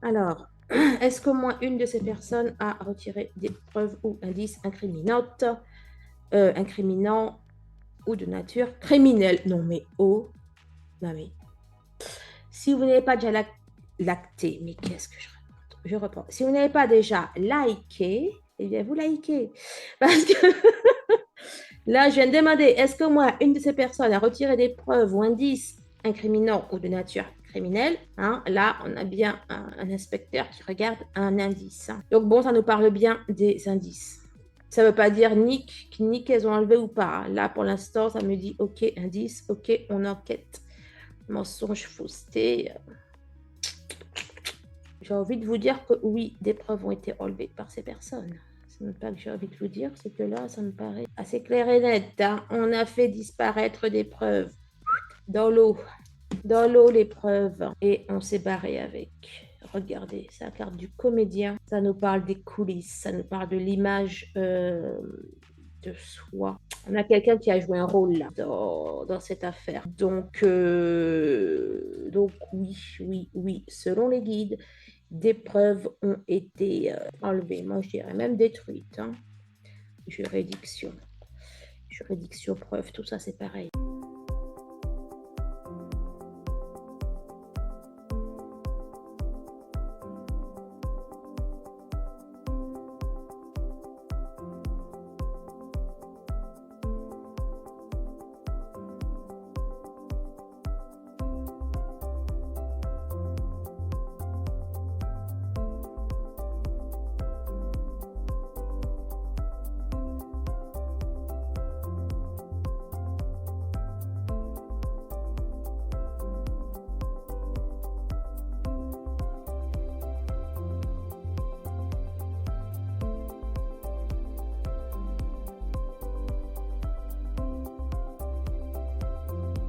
Alors, est-ce qu'au moins une de ces personnes a retiré des preuves ou indices incriminants ou de nature criminelle? Non, mais oh, non, mais si vous n'avez pas déjà lacté, mais qu'est-ce que je raconte? Je reprends. Si vous n'avez pas déjà liké, eh bien, vous likez. Parce que là, je viens de demander, est-ce que moi, une de ces personnes a retiré des preuves ou indices incriminants ou de nature criminelle, hein? Là, on a bien un inspecteur qui regarde un indice, hein. Donc bon, ça nous parle bien des indices. Ça ne veut pas dire ni qu'elles ont enlevé ou pas. Là, pour l'instant, ça me dit OK, indice, OK, on enquête. Mensonge, fausseté. J'ai envie de vous dire que oui, des preuves ont été enlevées par ces personnes. Ce n'est pas que j'ai envie de vous dire, c'est que là, ça me paraît assez clair et net, hein. On a fait disparaître des preuves dans l'eau. Dans l'eau, les preuves. Et on s'est barré avec. Regardez, c'est la carte du comédien. Ça nous parle des coulisses, ça nous parle de l'image de soi. On a quelqu'un qui a joué un rôle là dans cette affaire. Donc oui, oui, oui, selon les guides, des preuves ont été enlevées. Moi, je dirais même détruites, hein. Juridiction. Juridiction, preuve, tout ça, c'est pareil.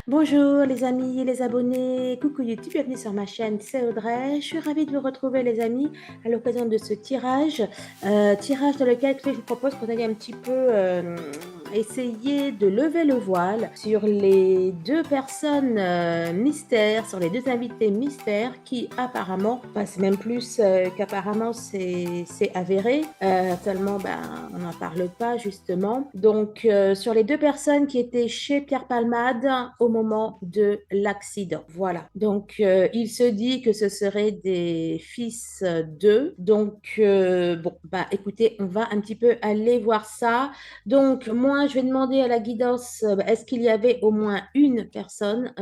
Bonjour les amis et les abonnés, coucou YouTube, bienvenue sur ma chaîne, c'est Audrey. Je suis ravie de vous retrouver les amis à l'occasion de ce tirage, tirage dans lequel je vous propose qu'on aille un petit peu essayer de lever le voile sur les deux personnes mystères, sur les deux invités mystères qui apparemment, enfin c'est même plus qu'apparemment c'est avéré, tellement on n'en parle pas justement. Donc sur les deux personnes qui étaient chez Pierre Palmade au moment de l'accident. Voilà. Donc il se dit que ce seraient des fils d'eux. Donc bon, écoutez, on va un petit peu aller voir ça. Donc moi, je vais demander à la guidance, est-ce qu'il y avait au moins une personne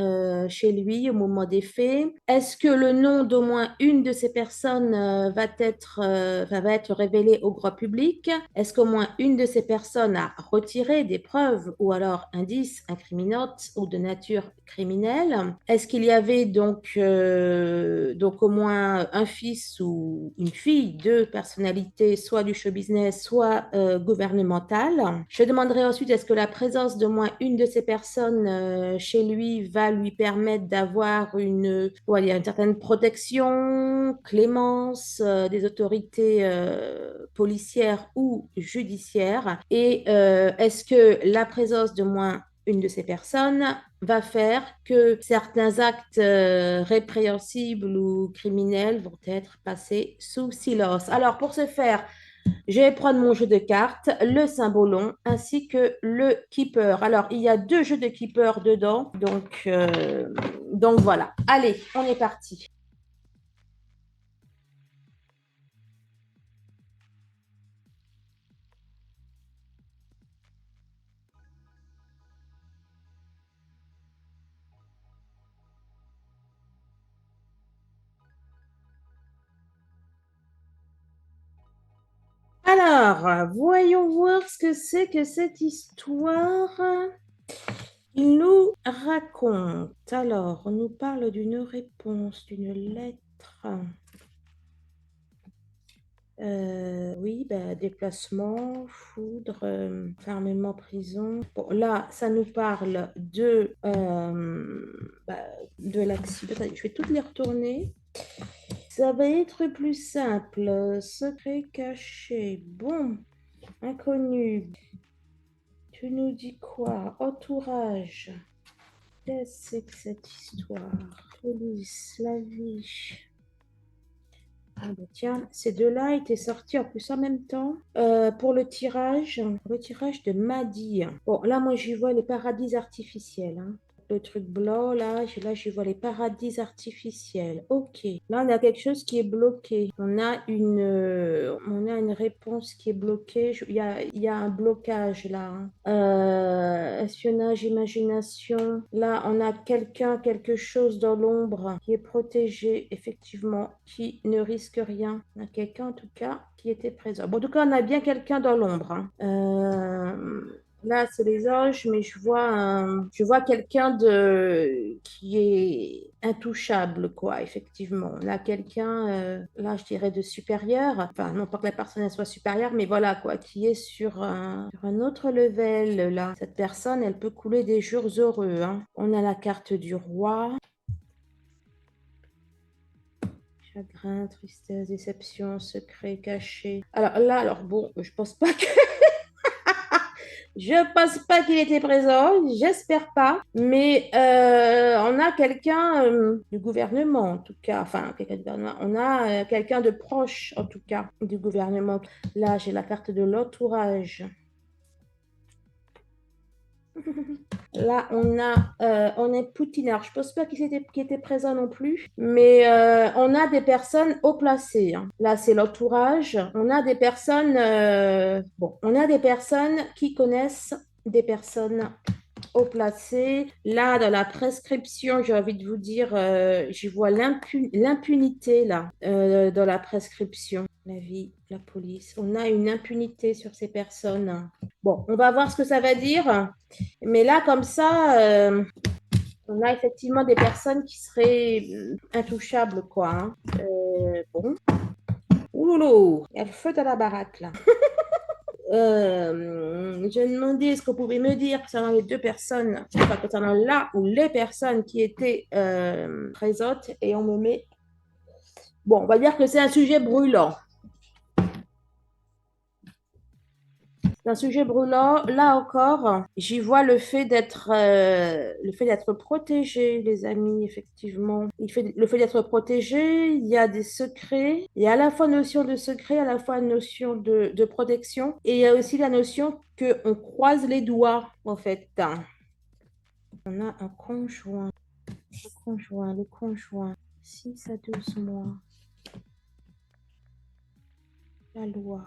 chez lui au moment des faits? Est-ce que le nom d'au moins une de ces personnes va être révélé au grand public? Est-ce qu'au moins une de ces personnes a retiré des preuves ou alors indices incriminantes ou de nature criminelle? Est-ce qu'il y avait donc au moins un fils ou une fille de personnalité, soit du show business, soit gouvernementale? Je demanderai ensuite, est-ce que la présence d'au moins une de ces personnes chez lui va lui permettre d'avoir une certaine protection, clémence des autorités policières ou judiciaires? Et est-ce que la présence de moins une de ces personnes va faire que certains actes répréhensibles ou criminels vont être passés sous silence? Alors, pour ce faire, je vais prendre mon jeu de cartes, le symbolon, ainsi que le keeper. Alors, il y a deux jeux de keeper dedans, donc voilà. Allez, on est parti. Alors, voyons voir ce que c'est que cette histoire. Il nous raconte. Alors, on nous parle d'une réponse, d'une lettre. Oui, déplacement, foudre, fermement, prison. Bon, là, ça nous parle de l'accident. Attendez, je vais toutes les retourner. Ça va être plus simple. Secret caché. Bon, inconnu. Tu nous dis quoi? Entourage. Qu'est-ce que c'est que cette histoire? Police, la vie. Ah bah tiens, ces deux-là étaient sortis en plus en même temps pour le tirage de Maddy. Bon, là, moi, j'y vois les paradis artificiels, hein. Le truc blanc, là, j'y vois les paradis artificiels. Ok. Là, on a quelque chose qui est bloqué. On a une réponse qui est bloquée. Il y a un blocage là, hein. Espionnage, imagination. Là, on a quelqu'un, quelque chose dans l'ombre qui est protégé, effectivement, qui ne risque rien. On a quelqu'un, en tout cas, qui était présent. Bon, en tout cas, on a bien quelqu'un dans l'ombre, hein. Là, c'est les anges, mais je vois quelqu'un qui est intouchable, quoi, effectivement. Là, quelqu'un, là, je dirais de supérieur. Enfin, non pas que la personne elle soit supérieure, mais voilà, quoi, qui est sur un autre level, là. Cette personne, elle peut couler des jours heureux, hein. On a la carte du roi. Chagrin, tristesse, déception, secret, caché. Alors là, alors bon, je pense pas que je pense pas qu'il était présent, j'espère pas, mais on a quelqu'un du gouvernement, en tout cas, enfin, quelqu'un du gouvernement, on a quelqu'un de proche, en tout cas, du gouvernement. Là, j'ai la carte de l'entourage. Là, on est Poutine. Alors, je ne pense pas qu'il était présent non plus, mais on a des personnes haut placées, hein. Là, c'est l'entourage. On a des personnes, bon, on a des personnes qui connaissent des personnes haut placées. Là, dans la prescription, j'ai envie de vous dire, j'y vois l'impunité là, dans la prescription. La vie, la police. On a une impunité sur ces personnes. Bon, on va voir ce que ça va dire. Mais là, comme ça, on a effectivement des personnes qui seraient intouchables, quoi, hein. Bon. Ouloulou, il y a le feu dans la baraque, là. Je demandais est-ce que vous pouvez me dire concernant les deux personnes, enfin, concernant là ou les personnes qui étaient présentes, et on me met. Bon, on va dire que c'est un sujet brûlant. Un sujet brûlant, là encore, j'y vois le fait d'être protégé, les amis, effectivement. Le fait d'être protégé, il y a des secrets, il y a à la fois notion de secret, à la fois notion de protection, et il y a aussi la notion qu'on croise les doigts, en fait. On a un conjoint, le conjoint, 6 à 12 mois, la loi.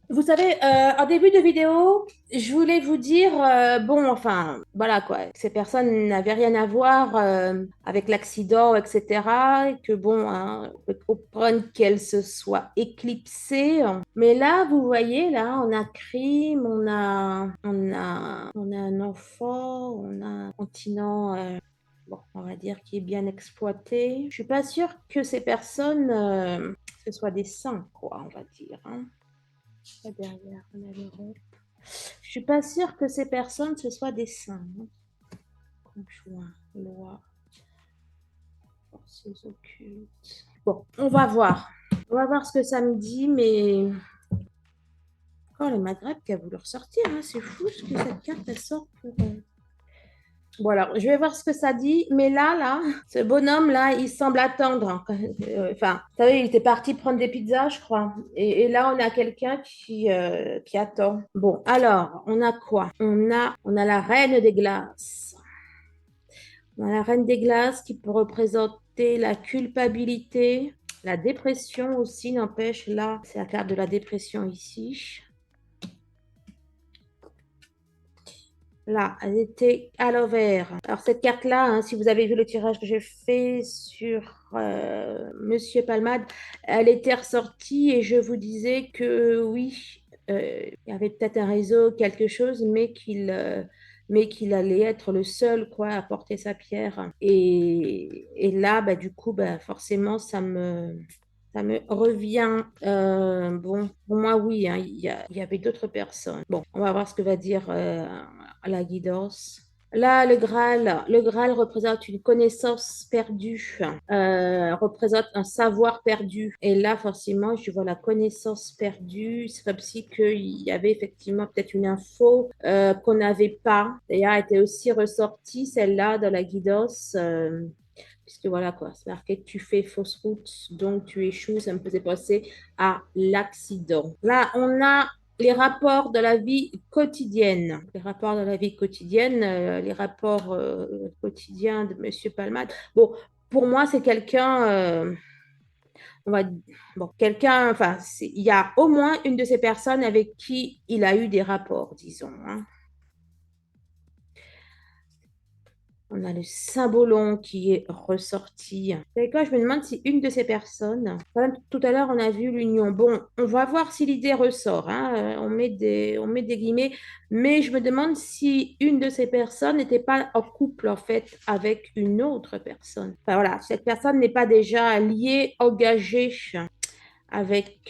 Vous savez, en début de vidéo, je voulais vous dire, bon, enfin, voilà quoi, que ces personnes n'avaient rien à voir avec l'accident, etc. Et que bon, hein, on peut comprendre qu'elles se soient éclipsées. Mais là, vous voyez, là, on a crime, on a un enfant, on a un continent, bon, on va dire, qui est bien exploité. Je suis pas sûre que ces personnes, ce soient des saints, quoi, on va dire, hein. Là, derrière, on a l'Europe. Je suis pas sûre que ces personnes, ce soient des saints, hein. Conjoint, loi, forces occultes. Bon, on va voir. On va voir ce que ça me dit, mais... Oh, le Maghreb qui a voulu ressortir, hein. C'est fou ce que cette carte, elle sort pour... Bon, alors, je vais voir ce que ça dit. Mais là, ce bonhomme-là, il semble attendre, hein. Enfin, vous savez, il était parti prendre des pizzas, je crois. Et là, on a quelqu'un qui attend. Bon, alors, on a quoi? On a la reine des glaces. On a la reine des glaces qui peut représenter la culpabilité, la dépression aussi, n'empêche. Là, c'est la carte de la dépression ici. Là, elle était à l'envers. Alors, cette carte-là, hein, si vous avez vu le tirage que j'ai fait sur Monsieur Palmade, elle était ressortie et je vous disais que oui, il y avait peut-être un réseau, quelque chose, mais qu'il allait être le seul quoi, à porter sa pierre. Et là, bah, du coup, bah, forcément, ça me revient. Bon, pour moi, oui, hein, il y avait d'autres personnes. Bon, on va voir ce que va dire la guidance. Là, le Graal représente une connaissance perdue, représente un savoir perdu. Et là, forcément, je vois la connaissance perdue. C'est comme si qu'il y avait effectivement peut-être une info qu'on n'avait pas. D'ailleurs, elle était aussi ressortie, celle-là, dans la guidance. Puisque voilà quoi, c'est marqué que tu fais fausse route, donc tu échoues. Ça me faisait penser à l'accident. Là, on a les rapports de la vie quotidienne. Les rapports de la vie quotidienne, les rapports quotidiens de Monsieur Palmade. Bon, pour moi, c'est quelqu'un, on va, bon, quelqu'un, enfin, il y a au moins une de ces personnes avec qui il a eu des rapports, disons, hein. On a le symbolon qui est ressorti. Et quand je me demande si une de ces personnes, quand même, tout à l'heure on a vu l'union. Bon, on va voir si l'idée ressort, hein. On met des guillemets, mais je me demande si une de ces personnes n'était pas en couple en fait avec une autre personne. Enfin voilà, cette personne n'est pas déjà liée, engagée avec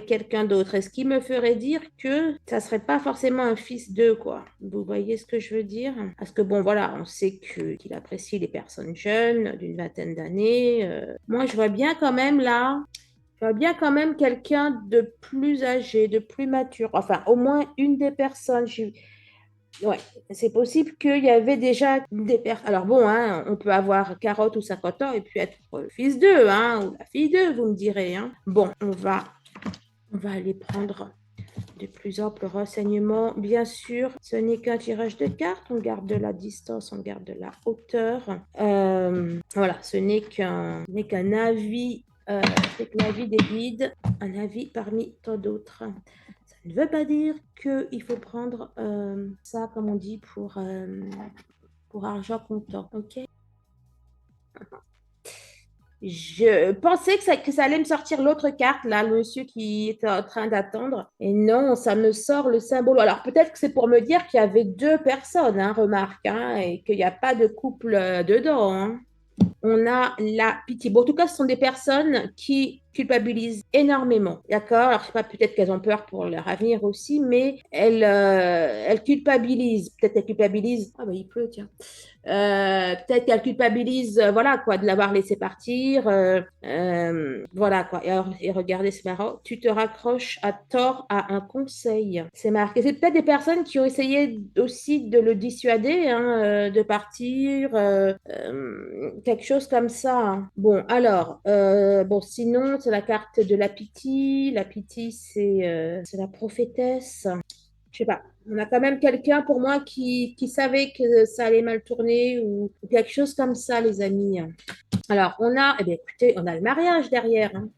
quelqu'un d'autre. Et ce qui me ferait dire que ça serait pas forcément un fils d'eux, quoi. Vous voyez ce que je veux dire? Parce que bon, voilà, on sait qu'il apprécie les personnes jeunes d'une vingtaine d'années. Moi, je vois bien quand même là, je vois bien quand même quelqu'un de plus âgé, de plus mature. Enfin, au moins une des personnes. Ouais, c'est possible qu'il y avait déjà des personnes. Alors bon, hein, on peut avoir 40 ou 50 ans et puis être le fils d'eux, hein, ou la fille d'eux, vous me direz, hein. Bon, on va aller prendre de plus amples renseignements. Bien sûr, ce n'est qu'un tirage de cartes. On garde de la distance, on garde de la hauteur. Voilà, ce n'est qu'un avis, c'est qu'un avis des guides, un avis parmi tant d'autres. Ça ne veut pas dire qu'il faut prendre ça, comme on dit, pour argent comptant. Ok? Je pensais que ça allait me sortir l'autre carte, là, le monsieur qui était en train d'attendre. Et non, ça me sort le symbole. Alors peut-être que c'est pour me dire qu'il y avait deux personnes, hein, remarque, hein, et qu'il n'y a pas de couple dedans, hein. On a la pitié. Bon, en tout cas, ce sont des personnes qui culpabilisent énormément. D'accord? Alors, je sais pas, peut-être qu'elles ont peur pour leur avenir aussi, mais elles culpabilisent. Peut-être qu'elles culpabilisent. Ah, bah, il pleut, tiens. Peut-être qu'elle culpabilise, voilà quoi, de l'avoir laissé partir. Voilà quoi. Et regardez, c'est marrant. Tu te raccroches à tort à un conseil. C'est marqué. C'est peut-être des personnes qui ont essayé aussi de le dissuader, hein, de partir, quelque chose comme ça, hein. Bon, alors, bon, sinon, c'est la carte de la pitié. La pitié, c'est la prophétesse. Je sais pas. On a quand même quelqu'un pour moi qui savait que ça allait mal tourner ou quelque chose comme ça, les amis. Alors, on a, eh bien, écoutez, on a le mariage derrière, hein.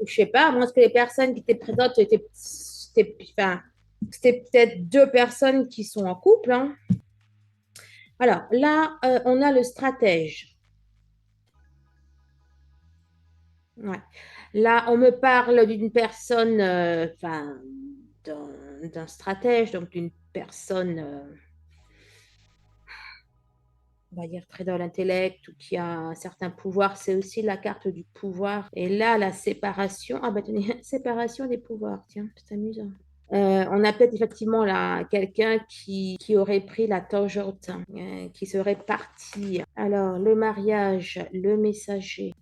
Je sais pas, moi, ce que les personnes qui étaient présentes enfin, c'était peut-être deux personnes qui sont en couple, hein. Alors, là, on a le stratège. Ouais. Là, on me parle d'une personne, enfin, d'un stratège, donc d'une personne. On va dire très dans l'intellect ou qui a un certain pouvoir, c'est aussi la carte du pouvoir. Et là, la séparation, ah bah tenez, séparation des pouvoirs, tiens, c'est amusant. On a peut-être effectivement là quelqu'un qui aurait pris la tangente, hein, qui serait parti. Alors, le mariage, le messager,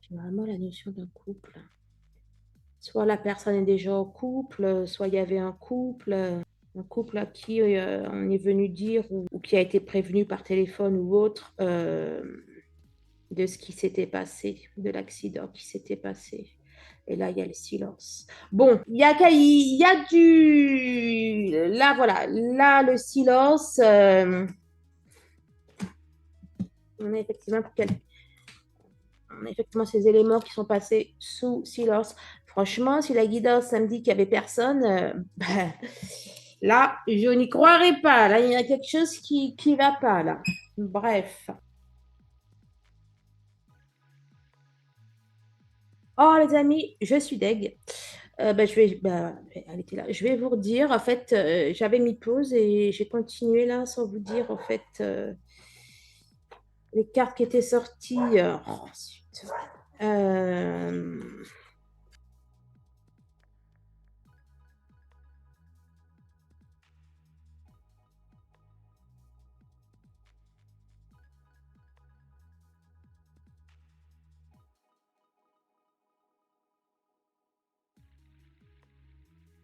c'est vraiment la notion d'un couple. Soit la personne est déjà en couple, soit il y avait un couple à qui on est venu dire ou qui a été prévenu par téléphone ou autre de ce qui s'était passé, de l'accident qui s'était passé. Et là, il y a le silence. Bon, il y a du... Là, voilà. Là, le silence. On a effectivement, on a effectivement ces éléments qui sont passés sous silence. Franchement, si la guidance, ça me dit qu'il n'y avait personne, ben, là, je n'y croirais pas. Là, il y a quelque chose qui ne va pas, là. Bref. Oh, les amis, je suis deg. Elle était là. Je vais vous redire. En fait, j'avais mis pause et j'ai continué là sans vous dire en fait les cartes qui étaient sorties. Oh, zut. Euh,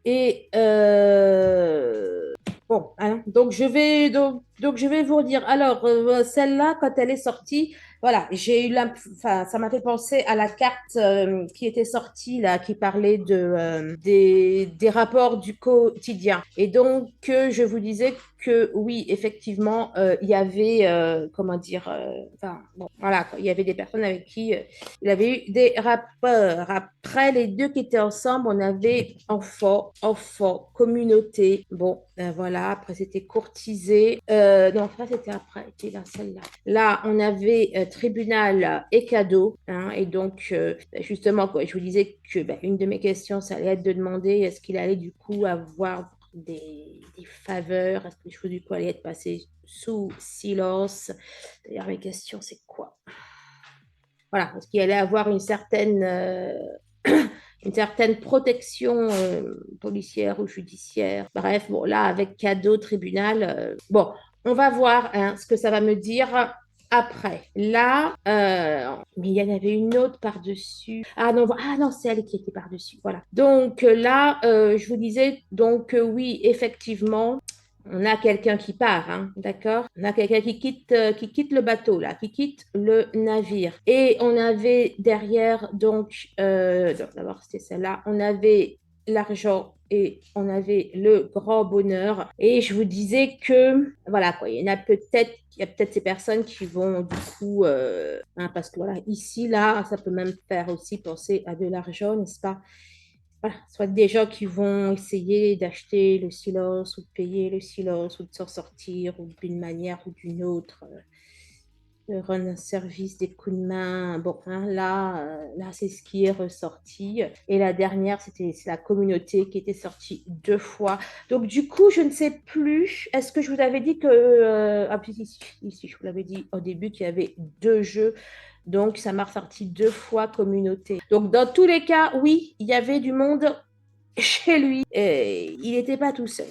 et bon, Hein. Donc je vais vous dire. Alors, celle-là, quand elle est sortie, voilà, enfin, ça m'a fait penser à la carte qui était sortie, là, qui parlait des rapports du quotidien. Et donc, je vous disais que oui, effectivement, il y avait, comment dire, enfin, bon, voilà, quoi, il y avait des personnes avec qui il avait eu des rapports. Après, les deux qui étaient ensemble, on avait enfant, communauté. Bon, voilà. Après, c'était courtisé. Non, après, c'était après. C'était là, celle-là. Là, on avait tribunal et cadeau. Hein, et donc, justement, quoi, je vous disais que une de mes questions, ça allait être de demander est-ce qu'il allait du coup avoir des faveurs? Est-ce que les choses du coup allaient être passées sous silence? D'ailleurs, mes questions, c'est quoi? Voilà, parce qu'il allait avoir une certaine protection policière ou judiciaire. Bref, bon, là, avec cadeau, tribunal, bon, on va voir hein, ce que ça va me dire après. Là, mais il y en avait une autre par-dessus. Ah non, c'est elle qui était par-dessus. Voilà. Donc là, je vous disais, donc oui, effectivement, on a quelqu'un qui part, hein, d'accord? On a quelqu'un qui quitte le bateau, là, qui quitte le navire. Et on avait derrière, donc d'abord c'était celle-là, on avait l'argent et on avait le grand bonheur. Et je vous disais que, voilà, quoi, il y a peut-être ces personnes qui vont, du coup, hein, parce que voilà, ici, là, ça peut même faire aussi penser à de l'argent, n'est-ce pas? Voilà, soit des gens qui vont essayer d'acheter le silence ou de payer le silence ou de s'en sortir ou d'une manière ou d'une autre, de rendre un service, des coups de main. Bon, hein, là c'est ce qui est ressorti. Et la dernière, c'est la communauté qui était sortie deux fois. Donc, du coup, je ne sais plus. Est-ce que je vous avais dit que... ah, puis ici, je vous l'avais dit au début qu'il y avait deux jeux. Donc, ça m'a ressorti deux fois communauté. Donc, dans tous les cas, oui, il y avait du monde chez lui. Et il n'était pas tout seul.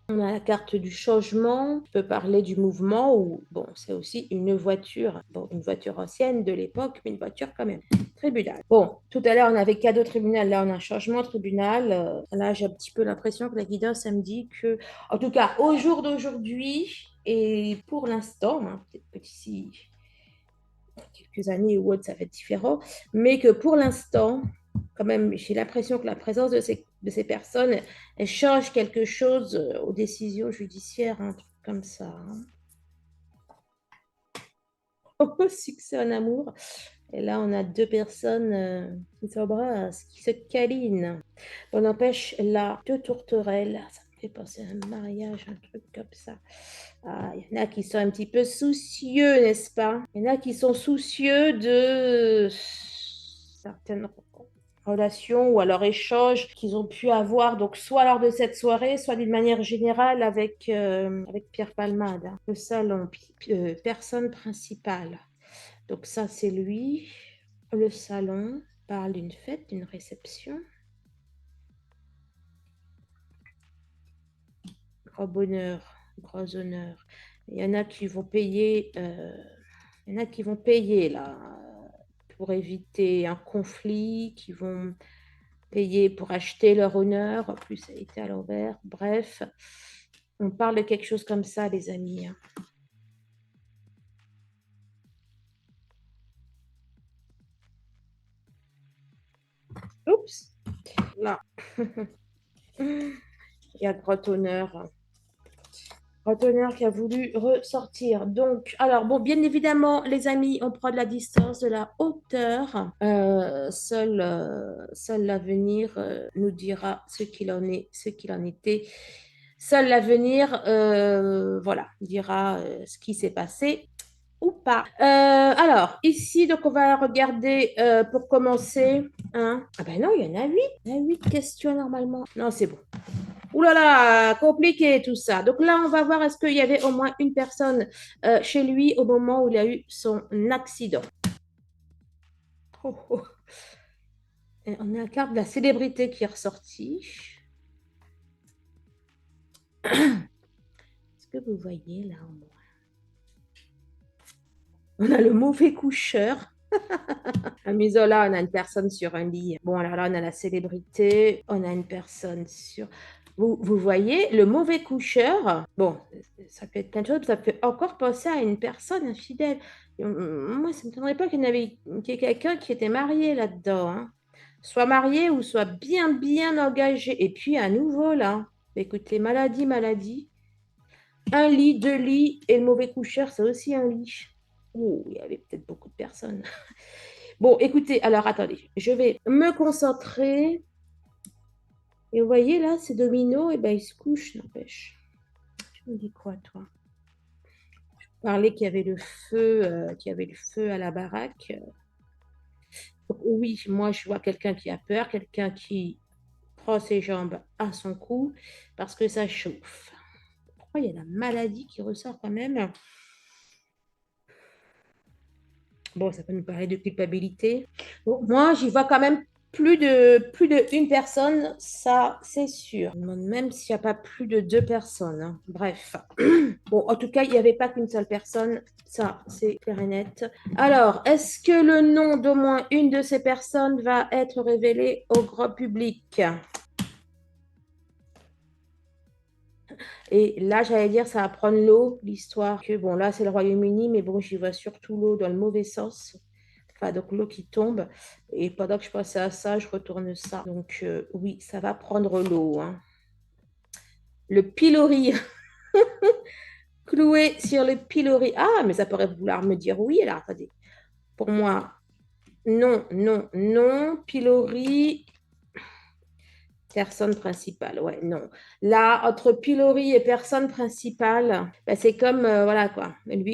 On a la carte du changement, on peut parler du mouvement ou, bon, c'est aussi une voiture. Bon, une voiture ancienne de l'époque, mais une voiture quand même. Tribunal. Bon, tout à l'heure, on avait cadeau tribunal, là, on a un changement tribunal. Là, j'ai un petit peu l'impression que la guidance, ça me dit que, en tout cas, au jour d'aujourd'hui, et pour l'instant, hein, peut-être que d'ici quelques années ou autre, ça va être différent, mais que pour l'instant, quand même, j'ai l'impression que la présence de ces personnes, elle change quelque chose aux décisions judiciaires, un truc comme ça. Hein. Au succès en amour. Et là, on a deux personnes qui s'embrassent, qui se câlinent. On empêche là deux tourterelles. Ça me fait penser à un mariage, un truc comme ça. Ah, il y en a qui sont un petit peu soucieux, n'est-ce pas? Il y en a qui sont soucieux de certaines relations ou alors échanges qu'ils ont pu avoir, donc soit lors de cette soirée, soit d'une manière générale avec Pierre Palmade, hein. Le salon, personne principale. Donc ça, c'est lui. Le salon parle d'une fête, d'une réception. Grand bonheur, gros honneur. Il y en a qui vont payer, il y en a qui vont payer là pour éviter un conflit, qui vont payer pour acheter leur honneur. En plus, ça a été à l'envers. Bref, on parle de quelque chose comme ça, les amis. Hein. Oups, là. Il y a grand honneur. Reteneur qui a voulu ressortir. Donc, alors, bon, bien évidemment, les amis, on prend de la distance, de la hauteur. Seul l'avenir nous dira ce qu'il en est, ce qu'il en était. Seul l'avenir, voilà, dira ce qui s'est passé ou pas. Alors, ici, donc, on va regarder pour commencer. Hein. Ah ben non, il y en a huit. Il y en a huit questions normalement. Non, c'est bon. Ouh là là, compliqué tout ça. Donc là, on va voir est-ce qu'il y avait au moins une personne chez lui au moment où il a eu son accident. Oh, oh. Et on a la carte de la célébrité qui est ressortie. Est-ce que vous voyez là au moins? On a le mauvais coucheur. Amuso, là, on a une personne sur un lit. Bon, alors là, on a la célébrité, on a une personne sur... Vous voyez, le mauvais coucheur, bon, ça peut être plein de choses, ça peut encore penser à une personne infidèle. Moi, ça ne m'étonnerait pas qu'il y ait quelqu'un qui était marié là-dedans, hein. Soit marié ou soit bien, bien engagé. Et puis, à nouveau, là, écoutez, maladie, maladie. Un lit, deux lits, et le mauvais coucheur, c'est aussi un lit. Oh, il y avait peut-être beaucoup de personnes. Bon, écoutez, alors attendez, je vais me concentrer. Et vous voyez là, ces dominos, et ben, ils se couchent, n'empêche. Tu me dis quoi, toi? Parler qu'il y avait le feu à la baraque. Donc, oui, moi, je vois quelqu'un qui a peur, quelqu'un qui prend ses jambes à son cou parce que ça chauffe. Pourquoi il y a la maladie qui ressort quand même? Bon, ça peut nous parler de culpabilité. Bon, moi, j'y vois quand même plus de une personne, ça, c'est sûr. Je me demande même s'il n'y a pas plus de deux personnes, hein. Bref. Bon, en tout cas, il n'y avait pas qu'une seule personne. Ça, c'est clair et net. Alors, est-ce que le nom d'au moins une de ces personnes va être révélé au grand public? Et là, j'allais dire, ça va prendre l'eau, l'histoire. Que bon, là, c'est le Royaume-Uni, mais bon, j'y vois surtout l'eau dans le mauvais sens. Enfin, donc l'eau qui tombe. Et pendant que je pensais à ça, je retourne ça. Donc, oui, ça va prendre l'eau, hein. Le pilori, cloué sur le pilori. Ah, mais ça pourrait vouloir me dire oui. Alors, attendez. Pour moi, non, non, non. Pilori, personne principale. Ouais, non. Là, entre pilori et personne principale, bah, c'est comme, voilà quoi. Il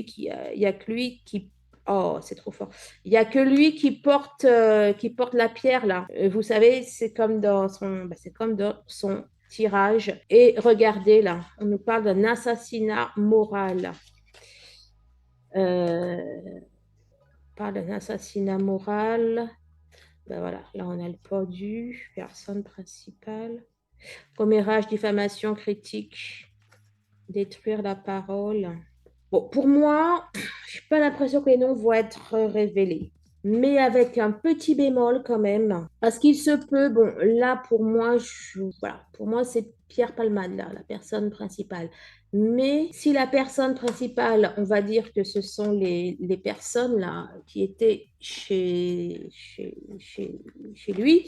y a que lui qui. Oh, c'est trop fort. Il y a que lui qui porte la pierre là. Vous savez, c'est comme dans son tirage. Et regardez là, on nous parle d'un assassinat moral. On parle d'un assassinat moral. Ben voilà, là on a le pendu, personne principale. Commérage, diffamation, critique, détruire la parole. Bon, pour moi, je n'ai pas l'impression que les noms vont être révélés, mais avec un petit bémol quand même. Parce qu'il se peut, bon, là pour moi, voilà, pour moi c'est Pierre Palmade, là, la personne principale. Mais si la personne principale, on va dire que ce sont les personnes là qui étaient chez lui,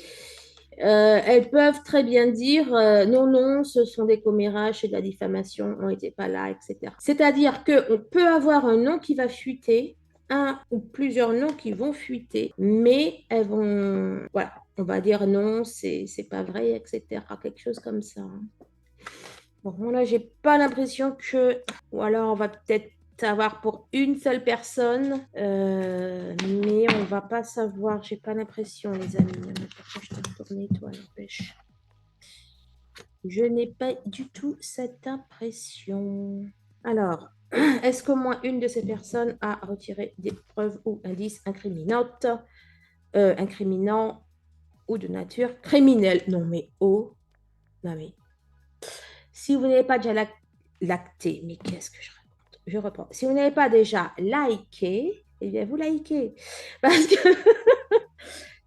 elles peuvent très bien dire non, non, ce sont des commérages, c'est de la diffamation, on n'était pas là, etc. C'est-à-dire qu'on peut avoir un nom qui va fuiter, un ou plusieurs noms qui vont fuiter, mais elles vont, voilà, on va dire non, c'est pas vrai, etc. Quelque chose comme ça, hein. Bon, là, j'ai pas l'impression que, ou alors on va peut-être savoir pour une seule personne, mais on va pas savoir. J'ai pas l'impression, les amis. Pourquoi je t'ai retourné, toi, n'empêche. Je n'ai pas du tout cette impression. Alors, est-ce qu'au moins une de ces personnes a retiré des preuves ou indices incriminantes, incriminants ou de nature criminelle? Non, mais oh, non, mais si vous n'avez pas déjà lacté, mais qu'est-ce que je raconte? Je reprends. Si vous n'avez pas déjà liké, eh bien, vous likez. Parce que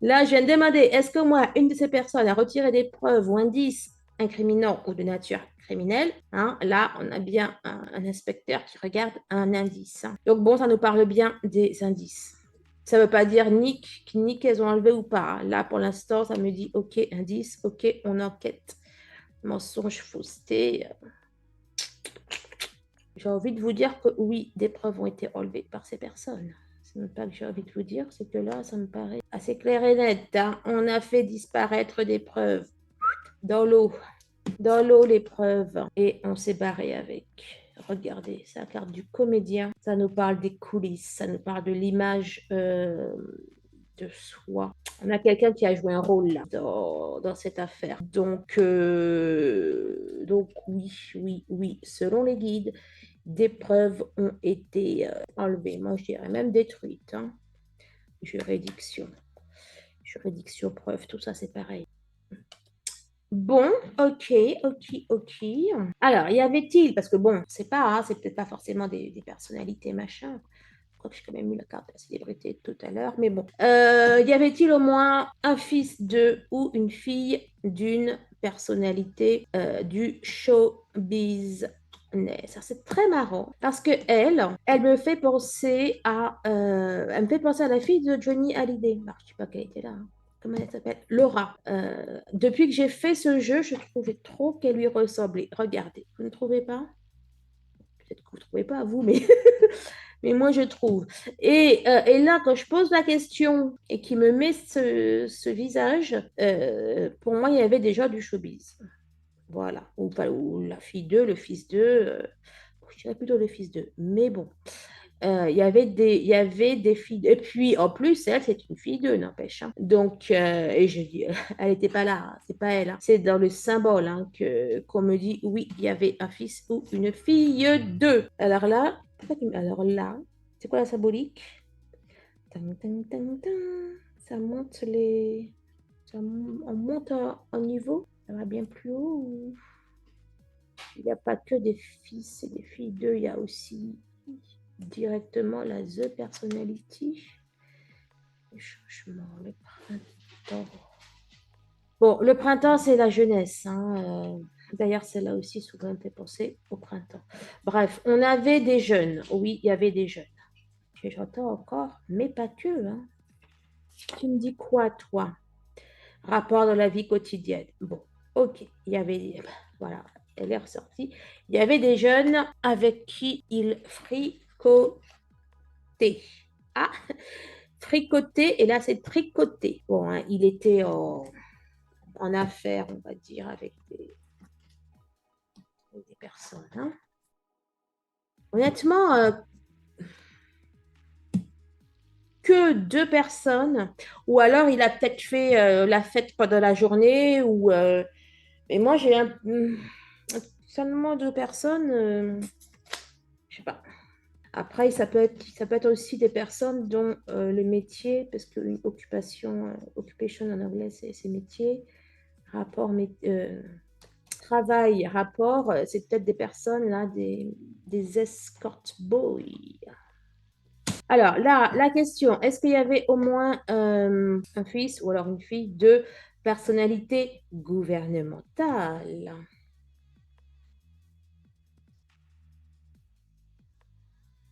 là, je viens de demander, est-ce que moi, une de ces personnes a retiré des preuves ou indices incriminants ou de nature criminelle, hein? Là, on a bien un inspecteur qui regarde un indice, hein. Donc, bon, ça nous parle bien des indices. Ça ne veut pas dire ni qu'elles ont enlevé ou pas. Là, pour l'instant, ça me dit, OK, indice, OK, on enquête. Mensonge, fausseté. J'ai envie de vous dire que oui, des preuves ont été enlevées par ces personnes. Ce n'est pas que j'ai envie de vous dire, c'est que là, ça me paraît assez clair et net, hein. On a fait disparaître des preuves dans l'eau. Dans l'eau, les preuves. Et on s'est barré avec. Regardez, c'est la carte du comédien. Ça nous parle des coulisses, ça nous parle de l'image de soi. On a quelqu'un qui a joué un rôle là dans cette affaire. Donc oui, oui, oui, selon les guides, des preuves ont été enlevées. Moi, je dirais même détruites, hein. Juridiction. Juridiction, preuve, tout ça, c'est pareil. Bon, ok, ok, ok. Alors, y avait-il, parce que bon, c'est pas, hein, c'est peut-être pas forcément des personnalités, machin. crois que j'ai quand même eu la carte de la célébrité tout à l'heure, mais bon. Y avait-il au moins un fils de ou une fille d'une personnalité du showbiz? Ça, c'est très marrant parce que elle me fait penser elle me fait penser à la fille de Johnny Hallyday. Alors, je ne sais pas qu'elle était là, hein. Comment elle s'appelle? Laura. Depuis que j'ai fait ce jeu, je trouvais trop qu'elle lui ressemblait. Regardez, vous ne trouvez pas? Peut-être que vous ne trouvez pas, vous, mais, mais moi, je trouve. Et là, quand je pose la question et qu'il me met ce visage, pour moi, il y avait déjà du showbiz. Voilà. Ou la fille d'eux, le fils d'eux. Je dirais plutôt le fils d'eux. Mais bon. Il y avait des filles. Et puis, en plus, elle, c'est une fille d'eux, n'empêche, hein. Donc, et je dis, elle n'était pas là, hein, c'est pas elle, hein. C'est dans le symbole hein, qu'on me dit, oui, il y avait un fils ou une fille d'eux. Alors là, c'est quoi la symbolique? Tang, tang, tang, tang. Ça monte les. On monte en niveau. Ça va bien plus haut. Il n'y a pas que des fils et des filles d'eux, il y a aussi directement la The Personality. Changement, le printemps. Bon, le printemps, c'est la jeunesse, hein. D'ailleurs, celle-là aussi, souvent, me fait penser au printemps. Bref, on avait des jeunes. Oui, il y avait des jeunes. Que j'entends encore, mais pas que, hein. Tu me dis quoi, toi? Rapport dans la vie quotidienne. Bon, ok. Il y avait, voilà, elle est ressortie. Il y avait des jeunes avec qui il fricotait. Ah, fricoter, et là c'est tricoter. Bon, hein, il était en affaires, on va dire, avec des personnes, hein. Honnêtement, que deux personnes, ou alors il a peut-être fait la fête pendant la journée, mais moi j'ai seulement deux personnes, je sais pas. Après, ça peut être aussi des personnes dont le métier, parce qu'une occupation en anglais, c'est métier, rapport, travail, rapport, c'est peut-être des personnes, là, des escort boys. Alors, là, la question, est-ce qu'il y avait au moins un fils ou alors une fille de personnalité gouvernementale?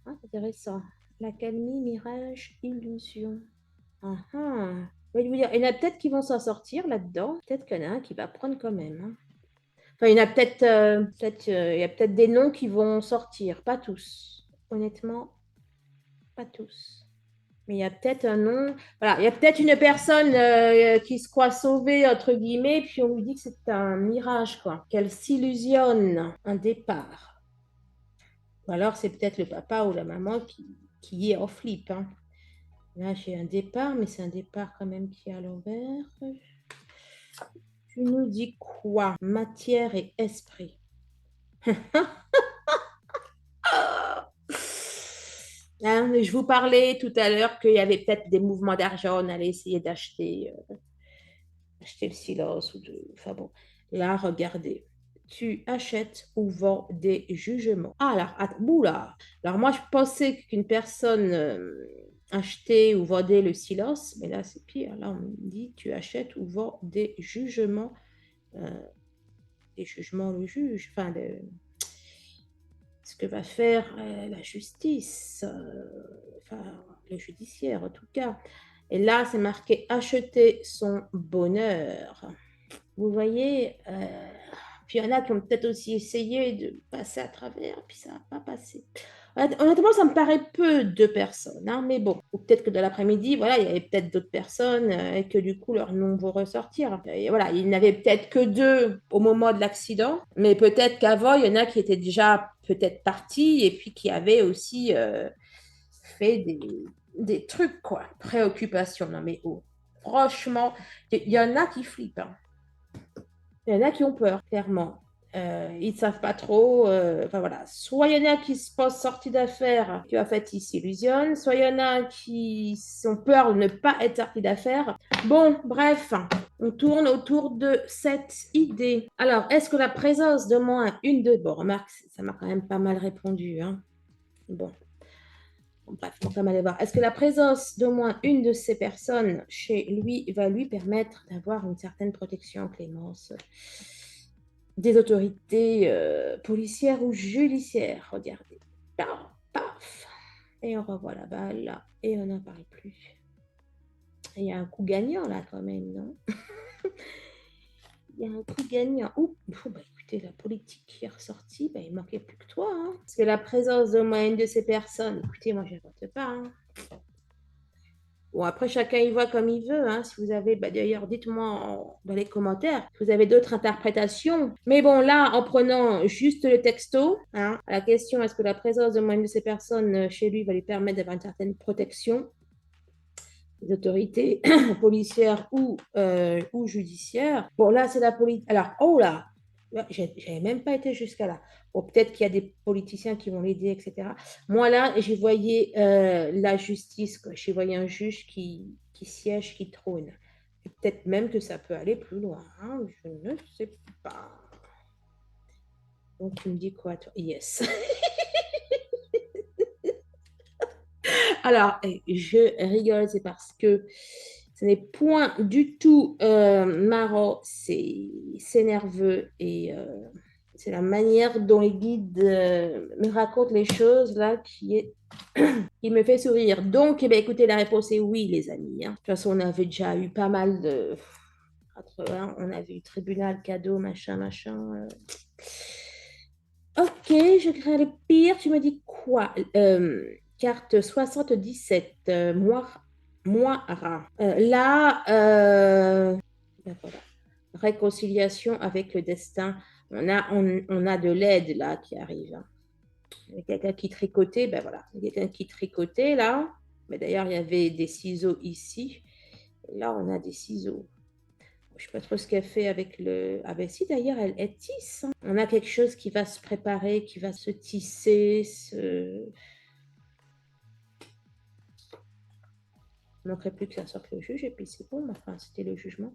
Ah, intéressant. L'accalmie, mirage, illusion. Ah, ah. Oui, je veux dire, il y en a peut-être qui vont s'en sortir là-dedans. Peut-être qu'il y en a un qui va prendre quand même, hein. Enfin, il y en a il y a peut-être des noms qui vont sortir, pas tous. Honnêtement, pas tous. Mais il y a peut-être un nom. Voilà, il y a peut-être une personne qui se croit sauvée, entre guillemets, puis on lui dit que c'est un mirage, quoi. Qu'elle s'illusionne un départ. Ou alors c'est peut-être le papa ou la maman qui est en flip, hein. Là, j'ai un départ, mais c'est un départ quand même qui est à l'envers. Tu nous dis quoi? Matière et esprit. Hein, je vous parlais tout à l'heure qu'il y avait peut-être des mouvements d'argent, on allait essayer acheter le silence. Enfin bon, là, regardez. Tu achètes ou vends des jugements. Ah, oula. Alors moi, je pensais qu'une personne achetait ou vendait le silence, mais là, c'est pire. Là, on me dit tu achètes ou vends euh, des jugements, le juge, enfin, ce que va faire la justice, enfin, le judiciaire en tout cas. Et là, c'est marqué acheter son bonheur. Vous voyez, puis il y en a qui ont peut-être aussi essayé de passer à travers, puis ça n'a pas passé. Honnêtement, ça me paraît peu de personnes, hein, mais bon, ou peut-être que dans l'après-midi, voilà, il y avait peut-être d'autres personnes et que du coup, leurs noms vont ressortir. Et voilà, il n'y avait peut-être que deux au moment de l'accident, mais peut-être qu'avant, il y en a qui étaient déjà peut-être partis et puis qui avaient aussi fait des trucs, quoi. Préoccupation, non mais oh, franchement, il y en a qui flippent, hein. Il y en a qui ont peur, clairement. Ils ne savent pas trop. Enfin voilà. Soit il y en a qui se pensent sortis d'affaires, qui en fait ils s'illusionnent. Soit il y en a qui ont peur de ne pas être sortis d'affaires. Bon, bref, on tourne autour de cette idée. Alors, est-ce que la présence de moins une de... Bon, remarque, ça m'a quand même pas mal répondu, hein. Bon. Bon, bref, on va quand même aller voir. Est-ce que la présence d'au moins une de ces personnes chez lui va lui permettre d'avoir une certaine protection, Clémence, des autorités policières ou judiciaires? Regardez. Paf, paf. Et on revoit la balle et on n'en parle plus. Il y a un coup gagnant là quand même, non? Il y a un coup gagnant. Ouh, bah, écoutez, la politique qui est ressortie, bah, il ne manquait plus que toi. Hein. Parce que la présence d'au moins une de ces personnes, écoutez, moi je ne vote pas. Hein. Bon, après, chacun y voit comme il veut. Hein. Si vous avez, bah, d'ailleurs, dites-moi dans les commentaires si vous avez d'autres interprétations. Mais bon, là, en prenant juste le texto, hein, à la question est-ce que la présence de moins une de ces personnes chez lui va lui permettre d'avoir une certaine protection des autorités policières ou judiciaires. Bon, là, c'est la police. Alors, oh là, j'avais même pas été jusqu'à là. Bon, peut-être qu'il y a des politiciens qui vont l'aider, etc. Moi, là, j'ai voyé la justice, quoi. J'ai voyé un juge qui siège, qui trône. Et peut-être même que ça peut aller plus loin. Hein. Je ne sais pas. Donc, tu me dis quoi, toi? Yes. Alors, je rigole, c'est parce que ce n'est point du tout marrant, c'est nerveux et c'est la manière dont les guides me racontent les choses là qui me fait sourire. Donc, eh bien, écoutez, la réponse est oui, les amis. Hein. De toute façon, on avait déjà eu pas mal de... On avait eu tribunal, cadeau, machin, machin. Ok, je crains le pire. Tu me dis quoi? Carte 77, Moira. Là, ben voilà. Réconciliation avec le destin. On a de l'aide là qui arrive. Hein. Il y a quelqu'un qui tricotait, ben voilà. Il y a quelqu'un qui tricotait là. Mais d'ailleurs, il y avait des ciseaux ici. Et là, on a des ciseaux. Je ne sais pas trop ce qu'elle fait avec le... Ah ben si, d'ailleurs, elle tisse. Hein. On a quelque chose qui va se préparer, qui va se tisser. Il ne manquerait plus que ça sorte le juge, et puis c'est bon. Enfin, c'était le jugement.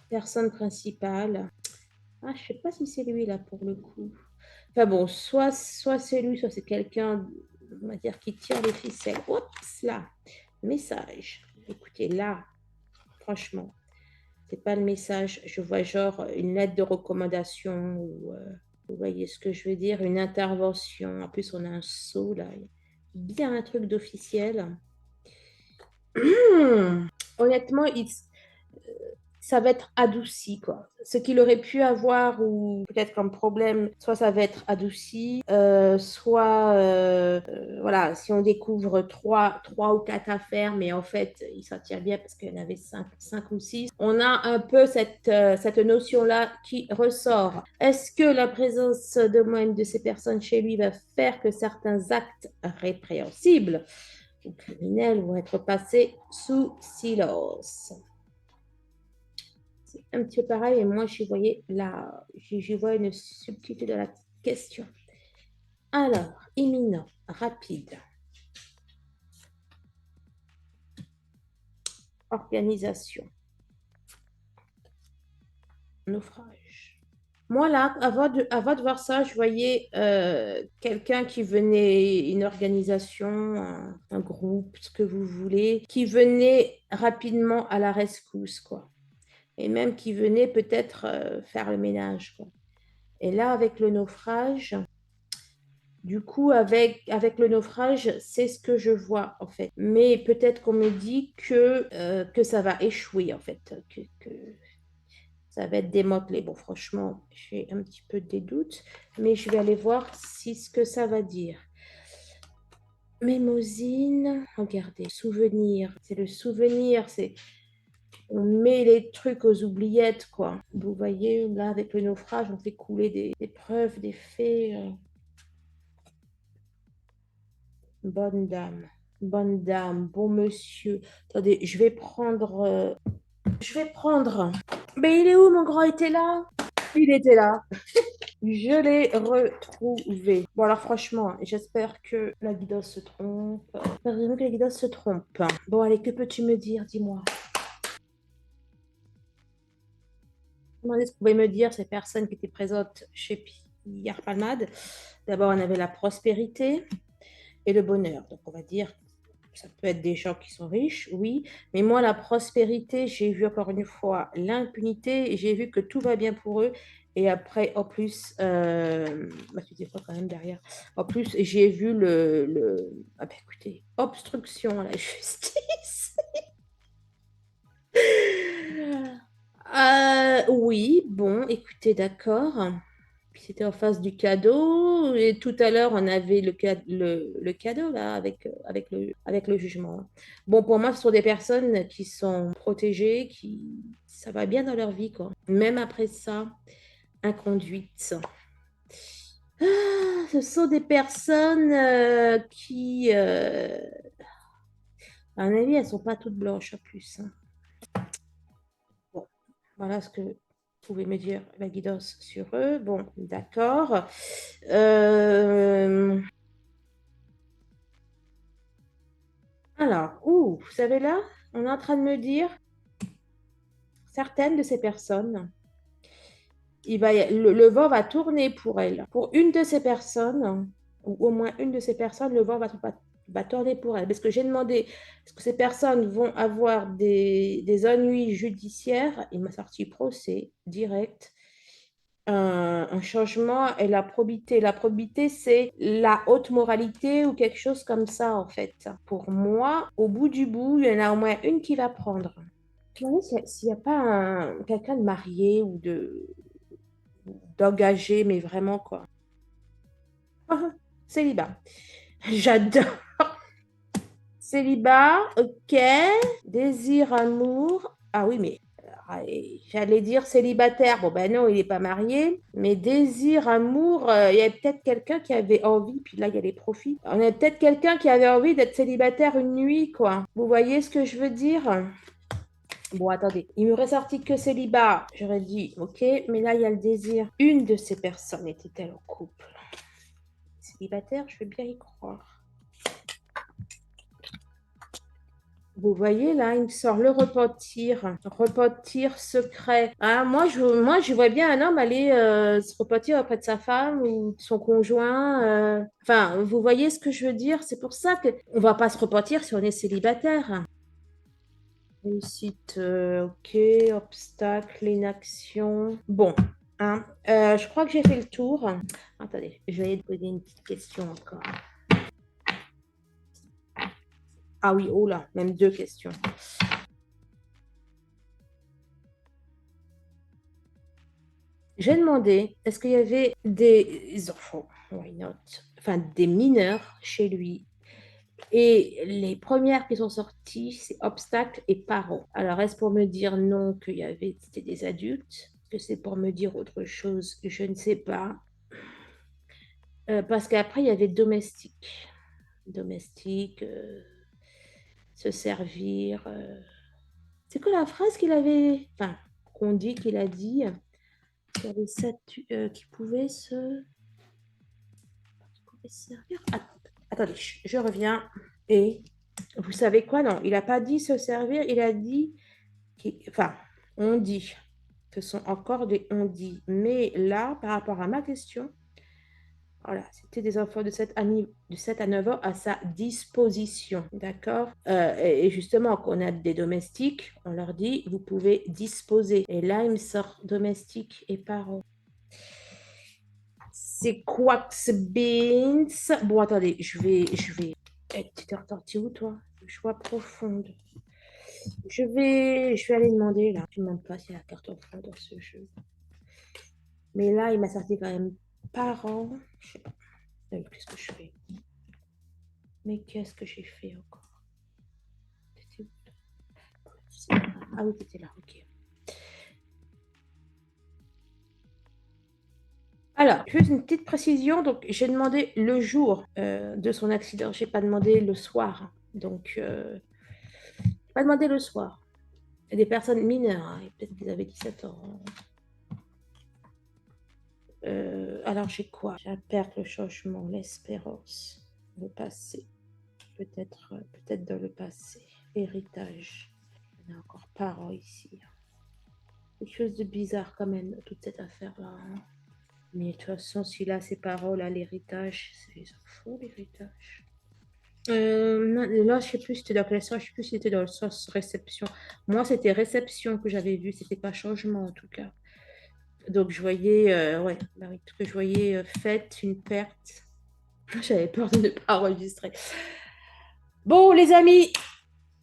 Personne principale. Ah, je ne sais pas si c'est lui, là, pour le coup. Enfin bon, soit c'est lui, soit c'est quelqu'un, on va dire, qui tire les ficelles. Oups, là. Message. Écoutez, là, franchement, c'est pas le message. Je vois genre une lettre de recommandation ou vous voyez ce que je veux dire, une intervention. En plus, on a un sceau là, bien un truc d'officiel. Honnêtement, ça va être adouci, quoi. Ce qu'il aurait pu avoir ou peut-être comme problème, soit ça va être adouci, soit, voilà, si on découvre trois ou quatre affaires, mais en fait, il s'en tire bien parce qu'il y en avait cinq ou six, on a un peu cette notion-là qui ressort. Est-ce que la présence de moins de ces personnes chez lui va faire que certains actes répréhensibles ou criminels vont être passés sous silence? C'est un petit peu pareil, et moi, j'y vois une subtilité de la question. Alors, imminent, rapide, organisation, naufrage. Moi, là, avant de voir ça, je voyais quelqu'un qui venait, une organisation, un groupe, ce que vous voulez, qui venait rapidement à la rescousse, quoi. Et même qui venait peut-être faire le ménage, quoi. Et là, avec le naufrage, du coup, avec le naufrage, c'est ce que je vois, en fait. Mais peut-être qu'on me dit que ça va échouer, en fait, que ça va être démantelé. Bon, franchement, j'ai un petit peu des doutes, mais je vais aller voir si ce que ça va dire. Mémosine, regardez, souvenir. C'est le souvenir, c'est... On met les trucs aux oubliettes, quoi. Vous voyez, là, avec le naufrage, on fait couler des preuves, des faits. Bonne dame, bonne dame, bon monsieur. Attendez, je vais prendre. Je vais prendre. Mais il est où, mon grand? Il était là? Il était là. Je l'ai retrouvé. Bon, alors franchement, j'espère que la guideuse se trompe. J'espère vraiment que la guideuse se trompe. Bon, allez, que peux-tu me dire? Dis-moi. Demandez ce que vous pouvez me dire, ces personnes qui étaient présentes chez Pierre Palmade. D'abord, on avait la prospérité. et le bonheur. Donc, on va dire, ça peut être des gens qui sont riches, oui, mais moi, la prospérité, j'ai vu encore une fois l'impunité, j'ai vu que tout va bien pour eux. Et après, en plus, bah, tu dis quoi quand même derrière? En plus, j'ai vu ah ben, écoutez, obstruction à la justice. Oui, bon, écoutez, d'accord. Puis c'était en face du cadeau. Et tout à l'heure, on avait le cadeau là avec le jugement. Bon, pour moi, ce sont des personnes qui sont protégées, ça va bien dans leur vie, quoi. Même après ça, inconduite. Ce sont des personnes à mon avis, elles sont pas toutes blanches en plus, hein. Bon, voilà ce que vous pouvez me dire, la guidance sur eux. Bon, d'accord. Euh, Alors, vous savez là, on est en train de me dire, certaines de ces personnes, le vent va tourner pour elles. Pour une de ces personnes, ou au moins une de ces personnes, le vent va tourner pour elles. Parce que j'ai demandé, est-ce que ces personnes vont avoir des ennuis judiciaires? Il m'a sorti procès direct. Un changement et la probité. La probité, c'est la haute moralité ou quelque chose comme ça, en fait. Pour moi, au bout du bout, il y en a au moins une qui va prendre. Je me demande s'il n'y a pas quelqu'un de marié ou d'engagé, mais vraiment quoi. Ah, célibat. J'adore. Célibat, ok. Désir, amour. Ah oui, mais j'allais dire célibataire. Bon, ben non, il n'est pas marié. Mais désir, amour, il y a peut-être quelqu'un qui avait envie, puis là, il y a les profits. On a peut-être quelqu'un qui avait envie d'être célibataire une nuit, quoi. Vous voyez ce que je veux dire? Bon, attendez, il me ressortit que célibat. J'aurais dit, ok, mais là, il y a le désir. Une de ces personnes était-elle en couple? Célibataire, je veux bien y croire. Vous voyez, là, il me sort le repentir secret. Ah, moi, je vois bien un homme aller se repentir auprès de sa femme ou de son conjoint. Enfin, vous voyez ce que je veux dire? C'est pour ça que on va pas se repentir si on est célibataire. Réussite, ok. Obstacle, inaction. Bon, hein, je crois que j'ai fait le tour. Attendez, je vais poser une petite question encore. Ah oui, oh là, même deux questions. J'ai demandé, est-ce qu'il y avait des enfants, why not, enfin des mineurs chez lui. Et les premières qui sont sorties, c'est obstacles et parents. Alors, est-ce pour me dire non qu'il y avait, c'était des adultes? Que c'est pour me dire autre chose? Je ne sais pas. Parce qu'après, il y avait domestique. Domestique, se servir. C'est quoi la phrase qu'il avait, enfin, qu'on dit qu'il a dit, qu'il y avait qui pouvait se servir. Attendez, je reviens. Et vous savez quoi? Non, il n'a pas dit se servir, il a dit, enfin, on dit. Ce sont encore des on dit. Mais là, par rapport à ma question, voilà, c'était des enfants de 7 à 9 ans à sa disposition. D'accord? Et justement, quand on a des domestiques, on leur dit, vous pouvez disposer. Et là, il me sort domestique et parents. C'est Quax Beans. Bon, attendez, je vais. Tu t'es retorti où, toi? Choix profonde. Je vais aller demander, là. Je ne demande pas s'il y a la carte enfant dans ce jeu. Mais là, il m'a sorti quand même parents. Je sais pas. Qu'est-ce que je fais? Mais qu'est-ce que j'ai fait encore? Ah oui, t'étais là, ok. Alors, juste une petite précision. Donc, j'ai demandé le jour de son accident. Je n'ai pas demandé le soir. Donc, pas demandé le soir. Et des personnes mineures, hein, peut-être qu'ils avaient 17 ans. Alors, j'ai quoi? J'ai la perte, le changement, l'espérance, le passé. Peut-être dans le passé. Héritage. Il y en a encore parents ici. Quelque chose de bizarre quand même, toute cette affaire-là, hein. Mais de toute façon, si là, ses parents, là, l'héritage, c'est les enfants, l'héritage. Là, je sais plus si c'était dans quel sens, je sais plus si c'était dans le sens réception. Moi, c'était réception que j'avais vu, c'était pas changement en tout cas. Donc, je voyais, ouais, bah oui, parce que je voyais fête, une perte. J'avais peur de ne pas enregistrer. Bon, les amis,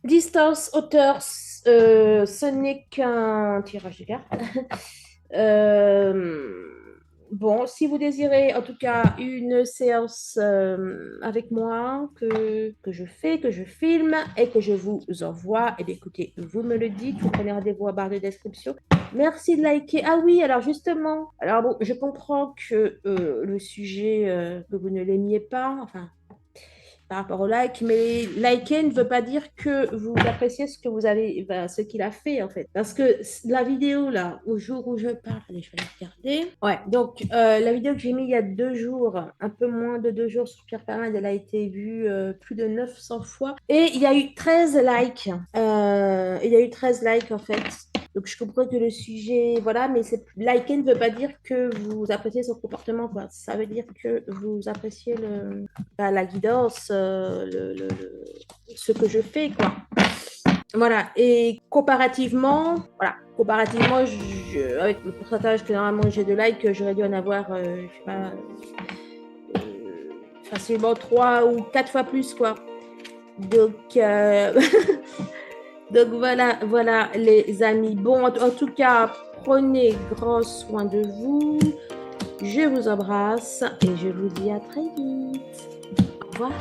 distance, hauteur, ce n'est qu'un tirage de cartes. Euh, bon, si vous désirez en tout cas une séance avec moi que je fais, que je filme et que je vous envoie, eh bien, écoutez, vous me le dites, vous prenez rendez-vous à barre de description. Merci de liker. Ah oui, alors justement, alors bon, je comprends que le sujet, que vous ne l'aimiez pas, enfin, par rapport au like, mais liker ne veut pas dire que vous appréciez ce que vous avez, ben, ce qu'il a fait en fait. Parce que la vidéo là, au jour où je parle, allez, je vais la regarder. Ouais, donc la vidéo que j'ai mise il y a 2 jours, un peu moins de 2 jours sur Pierre Perrin, elle a été vue plus de 900 fois. Et il y a eu 13 likes. Il y a eu 13 likes en fait. Donc, je comprends que le sujet, voilà, mais liker ne veut pas dire que vous appréciez son comportement, quoi. Ça veut dire que vous appréciez la guidance, ce que je fais, quoi. Voilà. Et comparativement, avec le pourcentage que normalement j'ai de likes, j'aurais dû en avoir, je sais pas, facilement 3 ou 4 fois plus, quoi. Donc, donc voilà les amis. Bon, en tout cas, prenez grand soin de vous. Je vous embrasse et je vous dis à très vite. Au revoir.